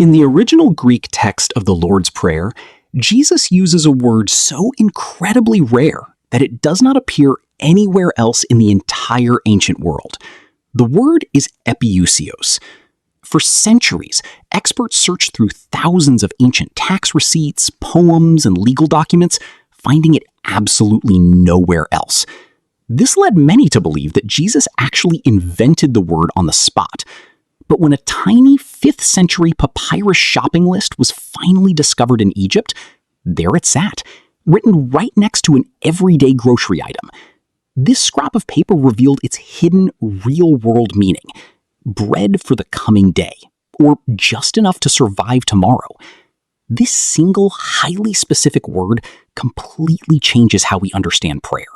In the original Greek text of the Lord's Prayer, Jesus uses a word so incredibly rare that it does not appear anywhere else in the entire ancient world. The word is Epiousios. For centuries, experts searched through thousands of ancient tax receipts, poems, and legal documents, finding it absolutely nowhere else. This led many to believe that Jesus actually invented the word on the spot. But when a tiny 5th century papyrus shopping list was finally discovered in Egypt, there it sat, written right next to an everyday grocery item. This scrap of paper revealed its hidden, real-world meaning: bread for the coming day, or just enough to survive tomorrow. This single, highly specific word completely changes how we understand prayer.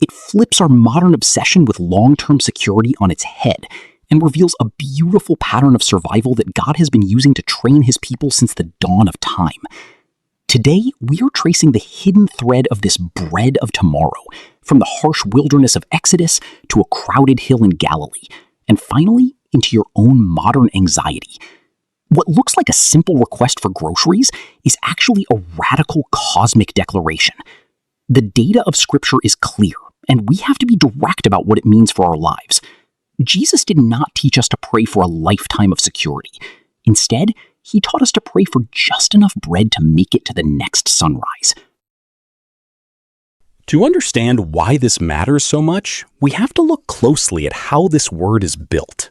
It flips our modern obsession with long-term security on its head and reveals a beautiful pattern of survival that God has been using to train his people since the dawn of time. Today, we are tracing the hidden thread of this bread of tomorrow, from the harsh wilderness of Exodus to a crowded hill in Galilee, and finally, into your own modern anxiety. What looks like a simple request for groceries is actually a radical cosmic declaration. The data of Scripture is clear, and we have to be direct about what it means for our lives. Jesus did not teach us to pray for a lifetime of security. Instead, he taught us to pray for just enough bread to make it to the next sunrise. To understand why this matters so much, we have to look closely at how this word is built.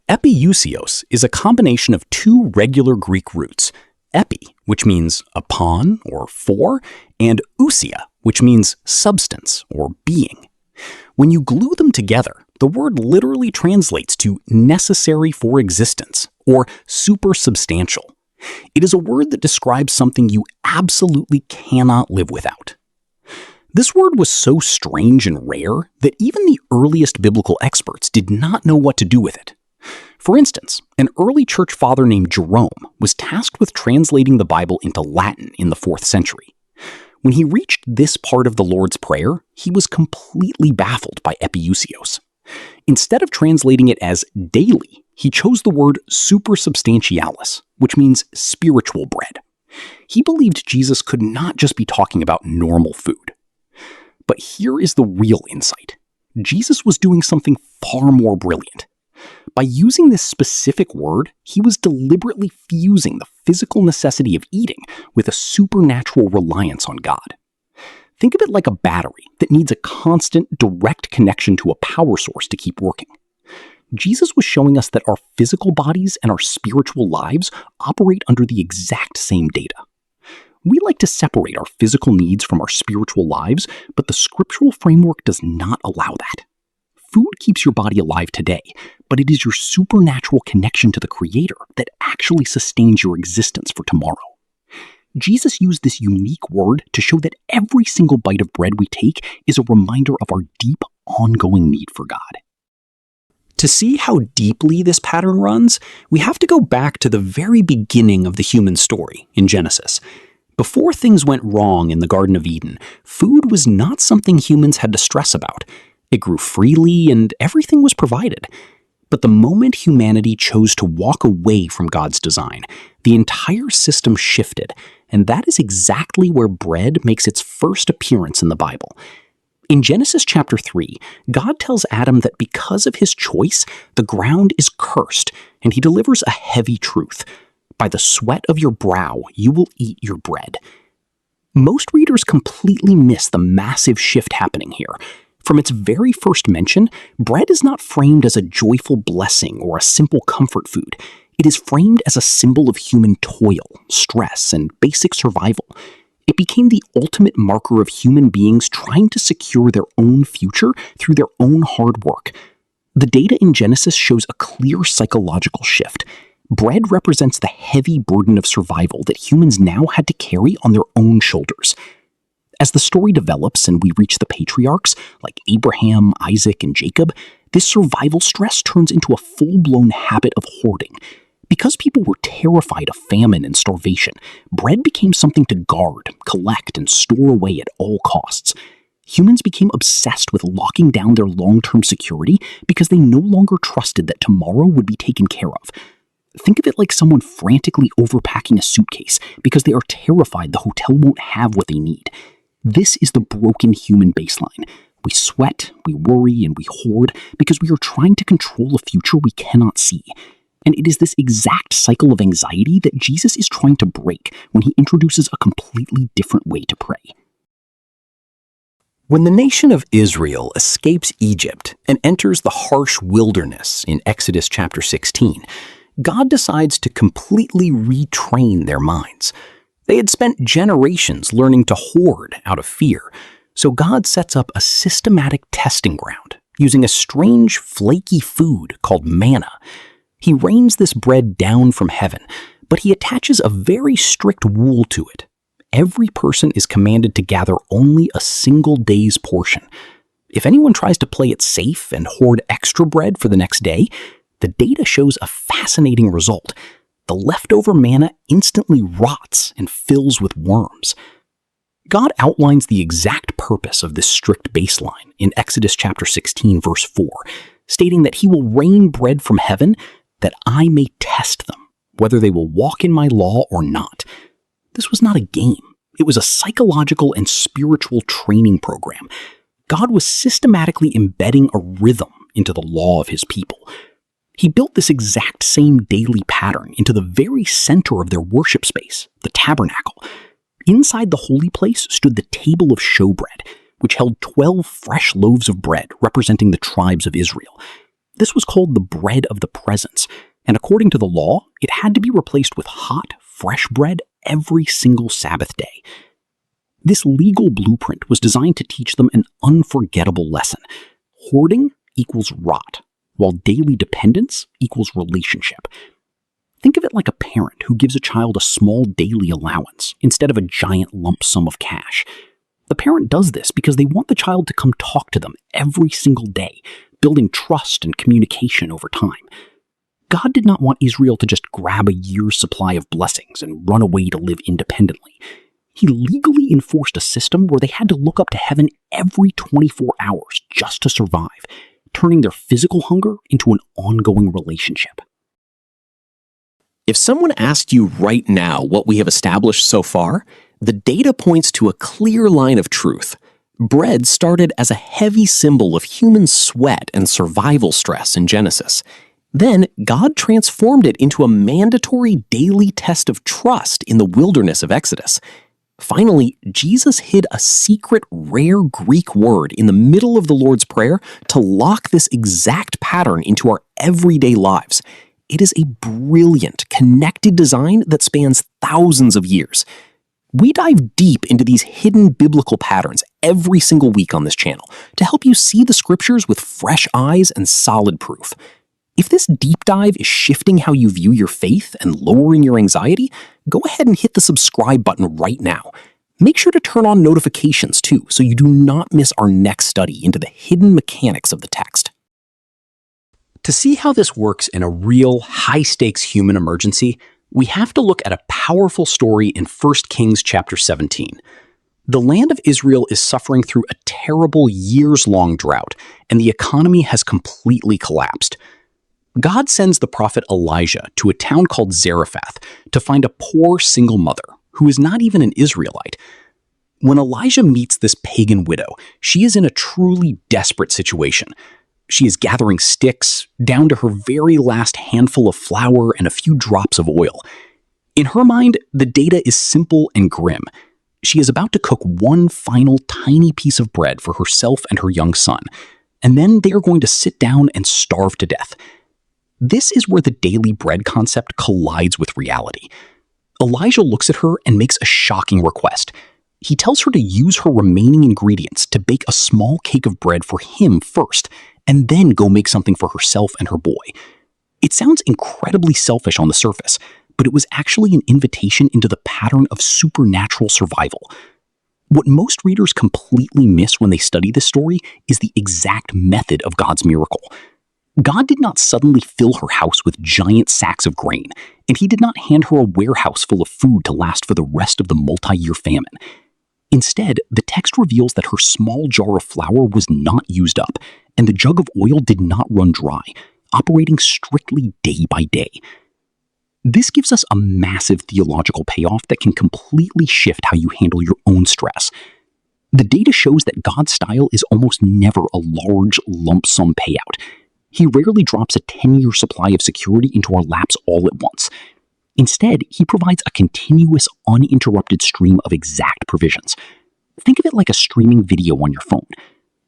Epiousios is a combination of two regular Greek roots: epi, which means upon or for, and ousia, which means substance or being. When you glue them together, the word literally translates to necessary for existence, or supersubstantial. It is a word that describes something you absolutely cannot live without. This word was so strange and rare that even the earliest biblical experts did not know what to do with it. For instance, an early church father named Jerome was tasked with translating the Bible into Latin in the 4th century. When he reached this part of the Lord's Prayer, he was completely baffled by Epiousios. Instead of translating it as daily, he chose the word supersubstantialis, which means spiritual bread. He believed Jesus could not just be talking about normal food. But here is the real insight. Jesus was doing something far more brilliant. By using this specific word, he was deliberately fusing the physical necessity of eating with a supernatural reliance on God. Think of it like a battery that needs a constant, direct connection to a power source to keep working. Jesus was showing us that our physical bodies and our spiritual lives operate under the exact same data. We like to separate our physical needs from our spiritual lives, but the scriptural framework does not allow that. Food keeps your body alive today, but it is your supernatural connection to the Creator that actually sustains your existence for tomorrow. Jesus used this unique word to show that every single bite of bread we take is a reminder of our deep, ongoing need for God. To see how deeply this pattern runs, we have to go back to the very beginning of the human story in Genesis. Before things went wrong in the Garden of Eden, food was not something humans had to stress about. It grew freely and everything was provided. But the moment humanity chose to walk away from God's design, the entire system shifted, and that is exactly where bread makes its first appearance in the Bible. In Genesis chapter 3, God tells Adam that because of his choice, the ground is cursed, and he delivers a heavy truth. By the sweat of your brow, you will eat your bread. Most readers completely miss the massive shift happening here. From its very first mention, bread is not framed as a joyful blessing or a simple comfort food. It is framed as a symbol of human toil, stress, and basic survival. It became the ultimate marker of human beings trying to secure their own future through their own hard work. The data in Genesis shows a clear psychological shift. Bread represents the heavy burden of survival that humans now had to carry on their own shoulders. As the story develops and we reach the patriarchs, like Abraham, Isaac, and Jacob, this survival stress turns into a full-blown habit of hoarding. Because people were terrified of famine and starvation, bread became something to guard, collect, and store away at all costs. Humans became obsessed with locking down their long-term security because they no longer trusted that tomorrow would be taken care of. Think of it like someone frantically overpacking a suitcase because they are terrified the hotel won't have what they need. This is the broken human baseline. We sweat, we worry, and we hoard because we are trying to control a future we cannot see. And it is this exact cycle of anxiety that Jesus is trying to break when he introduces a completely different way to pray. When the nation of Israel escapes Egypt and enters the harsh wilderness in Exodus chapter 16, God decides to completely retrain their minds. They had spent generations learning to hoard out of fear, so God sets up a systematic testing ground using a strange, flaky food called manna. He rains this bread down from heaven, but he attaches a very strict rule to it. Every person is commanded to gather only a single day's portion. If anyone tries to play it safe and hoard extra bread for the next day, the data shows a fascinating result. The leftover manna instantly rots and fills with worms. God outlines the exact purpose of this strict baseline in Exodus chapter 16, verse 4, stating that he will rain bread from heaven that I may test them, whether they will walk in my law or not. This was not a game. It was a psychological and spiritual training program. God was systematically embedding a rhythm into the law of his people. He built this exact same daily pattern into the very center of their worship space, the tabernacle. Inside the holy place stood the table of showbread, which held 12 fresh loaves of bread representing the tribes of Israel. This was called the bread of the presence, and according to the law, it had to be replaced with hot, fresh bread every single Sabbath day. This legal blueprint was designed to teach them an unforgettable lesson. Hoarding equals rot, while daily dependence equals relationship. Think of it like a parent who gives a child a small daily allowance instead of a giant lump sum of cash. The parent does this because they want the child to come talk to them every single day, building trust and communication over time. God did not want Israel to just grab a year's supply of blessings and run away to live independently. He legally enforced a system where they had to look up to heaven every 24 hours just to survive, turning their physical hunger into an ongoing relationship. If someone asked you right now what we have established so far, the data points to a clear line of truth. Bread started as a heavy symbol of human sweat and survival stress in Genesis. Then, God transformed it into a mandatory daily test of trust in the wilderness of Exodus. Finally, Jesus hid a secret, rare Greek word in the middle of the Lord's Prayer to lock this exact pattern into our everyday lives. It is a brilliant, connected design that spans thousands of years. We dive deep into these hidden biblical patterns every single week on this channel to help you see the scriptures with fresh eyes and solid proof. If this deep dive is shifting how you view your faith and lowering your anxiety, go ahead and hit the subscribe button right now. Make sure to turn on notifications too, so you do not miss our next study into the hidden mechanics of the text. To see how this works in a real, high-stakes human emergency, we have to look at a powerful story in 1 Kings chapter 17. The land of Israel is suffering through a terrible years-long drought, and the economy has completely collapsed. God sends the prophet Elijah to a town called Zarephath to find a poor single mother who is not even an Israelite. When Elijah meets this pagan widow, she is in a truly desperate situation. She is gathering sticks, down to her very last handful of flour and a few drops of oil. In her mind, the data is simple and grim. She is about to cook one final tiny piece of bread for herself and her young son, and then they are going to sit down and starve to death. This is where the daily bread concept collides with reality. Elijah looks at her and makes a shocking request. He tells her to use her remaining ingredients to bake a small cake of bread for him first, and then go make something for herself and her boy. It sounds incredibly selfish on the surface, but it was actually an invitation into the pattern of supernatural survival. What most readers completely miss when they study this story is the exact method of God's miracle. God did not suddenly fill her house with giant sacks of grain, and he did not hand her a warehouse full of food to last for the rest of the multi-year famine. Instead, the text reveals that her small jar of flour was not used up, and the jug of oil did not run dry, operating strictly day by day. This gives us a massive theological payoff that can completely shift how you handle your own stress. The data shows that God's style is almost never a large lump sum payout. He rarely drops a 10-year supply of security into our laps all at once. Instead, he provides a continuous, uninterrupted stream of exact provisions. Think of it like a streaming video on your phone.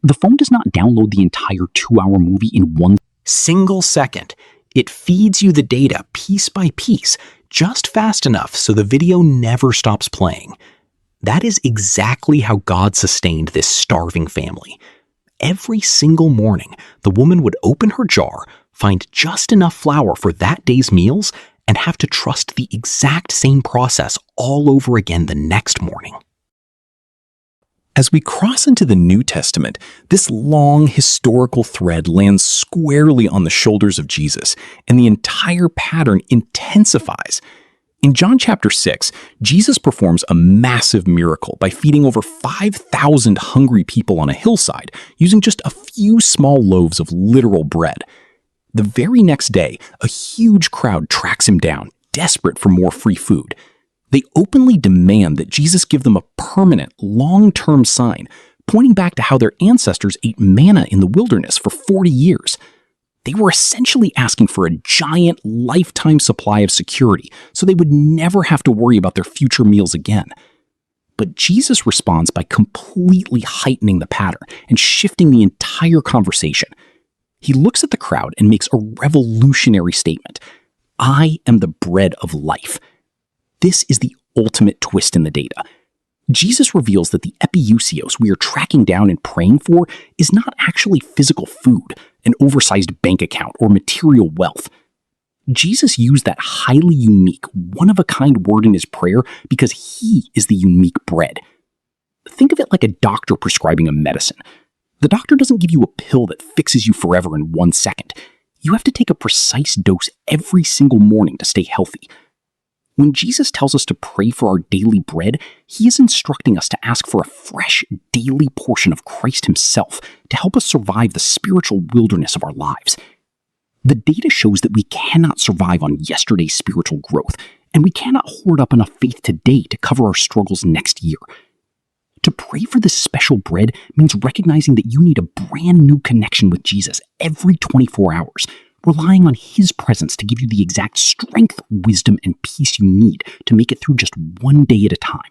The phone does not download the entire 2-hour movie in one single second. It feeds you the data piece by piece, just fast enough so the video never stops playing. That is exactly how God sustained this starving family. Every single morning, the woman would open her jar, find just enough flour for that day's meals, and have to trust the exact same process all over again the next morning. As we cross into the New Testament, this long historical thread lands squarely on the shoulders of Jesus, and the entire pattern intensifies. In John chapter 6, Jesus performs a massive miracle by feeding over 5,000 hungry people on a hillside using just a few small loaves of literal bread. The very next day, a huge crowd tracks him down, desperate for more free food. They openly demand that Jesus give them a permanent, long-term sign, pointing back to how their ancestors ate manna in the wilderness for 40 years. They were essentially asking for a giant, lifetime supply of security so they would never have to worry about their future meals again. But Jesus responds by completely heightening the pattern and shifting the entire conversation. He looks at the crowd and makes a revolutionary statement. I am the bread of life. This is the ultimate twist in the data. Jesus reveals that the Epiousios we are tracking down and praying for is not actually physical food, an oversized bank account, or material wealth. Jesus used that highly unique, one-of-a-kind word in his prayer because he is the unique bread. Think of it like a doctor prescribing a medicine. The doctor doesn't give you a pill that fixes you forever in 1 second. You have to take a precise dose every single morning to stay healthy. When Jesus tells us to pray for our daily bread, he is instructing us to ask for a fresh, daily portion of Christ himself to help us survive the spiritual wilderness of our lives. The data shows that we cannot survive on yesterday's spiritual growth, and we cannot hoard up enough faith today to cover our struggles next year. To pray for this special bread means recognizing that you need a brand new connection with Jesus every 24 hours, relying on his presence to give you the exact strength, wisdom, and peace you need to make it through just one day at a time.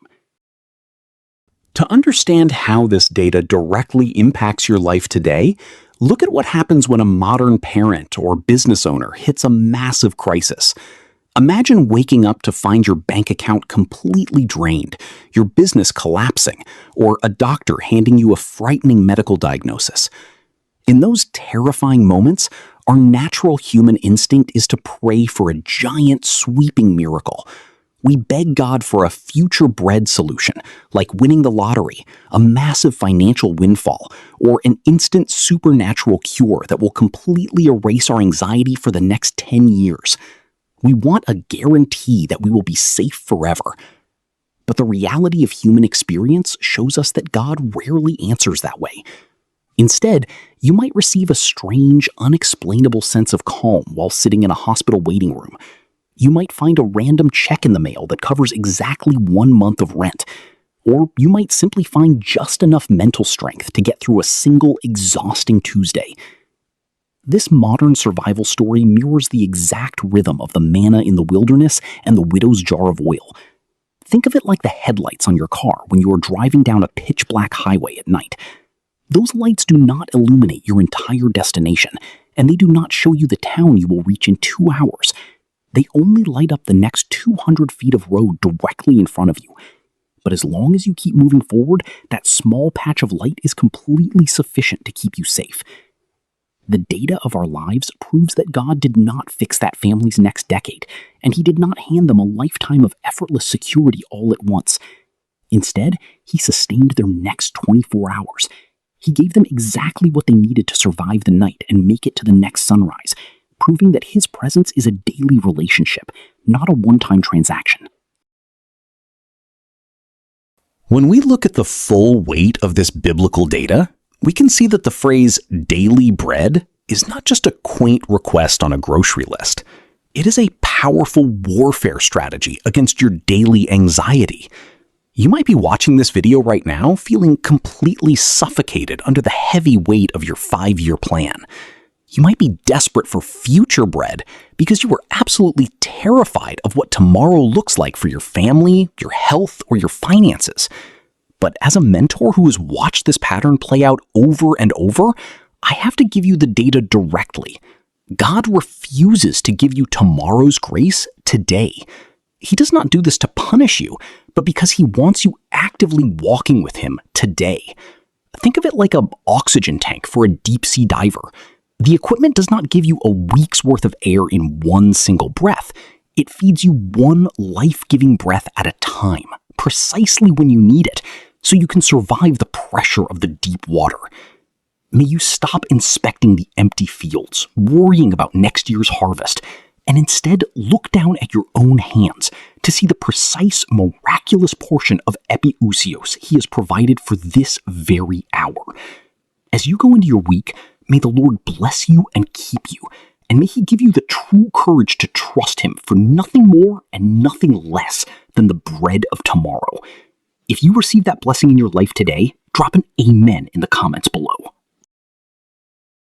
To understand how this data directly impacts your life today, look at what happens when a modern parent or business owner hits a massive crisis. Imagine waking up to find your bank account completely drained, your business collapsing, or a doctor handing you a frightening medical diagnosis. In those terrifying moments, our natural human instinct is to pray for a giant, sweeping miracle. We beg God for a future bread solution, like winning the lottery, a massive financial windfall, or an instant supernatural cure that will completely erase our anxiety for the next 10 years. We want a guarantee that we will be safe forever. But the reality of human experience shows us that God rarely answers that way. Instead, you might receive a strange, unexplainable sense of calm while sitting in a hospital waiting room. You might find a random check in the mail that covers exactly 1 month of rent. Or you might simply find just enough mental strength to get through a single, exhausting Tuesday. This modern survival story mirrors the exact rhythm of the manna in the wilderness and the widow's jar of oil. Think of it like the headlights on your car when you are driving down a pitch-black highway at night. Those lights do not illuminate your entire destination, and they do not show you the town you will reach in 2 hours. They only light up the next 200 feet of road directly in front of you. But as long as you keep moving forward, that small patch of light is completely sufficient to keep you safe. The data of our lives proves that God did not fix that family's next decade, and he did not hand them a lifetime of effortless security all at once. Instead, he sustained their next 24 hours. He gave them exactly what they needed to survive the night and make it to the next sunrise, proving that his presence is a daily relationship, not a one-time transaction. When we look at the full weight of this biblical data, we can see that the phrase daily bread is not just a quaint request on a grocery list. It is a powerful warfare strategy against your daily anxiety. You might be watching this video right now feeling completely suffocated under the heavy weight of your 5-year plan. You might be desperate for future bread because you are absolutely terrified of what tomorrow looks like for your family, your health, or your finances. But as a mentor who has watched this pattern play out over and over, I have to give you the data directly. God refuses to give you tomorrow's grace today. He does not do this to punish you, but because he wants you actively walking with him today. Think of it like an oxygen tank for a deep-sea diver. The equipment does not give you a week's worth of air in one single breath. It feeds you one life-giving breath at a time, precisely when you need it, so you can survive the pressure of the deep water. May you stop inspecting the empty fields, worrying about next year's harvest, and instead look down at your own hands to see the precise, miraculous portion of Epiousios he has provided for this very hour. As you go into your week, may the Lord bless you and keep you, and may he give you the true courage to trust him for nothing more and nothing less than the bread of tomorrow. If you receive that blessing in your life today, drop an amen in the comments below.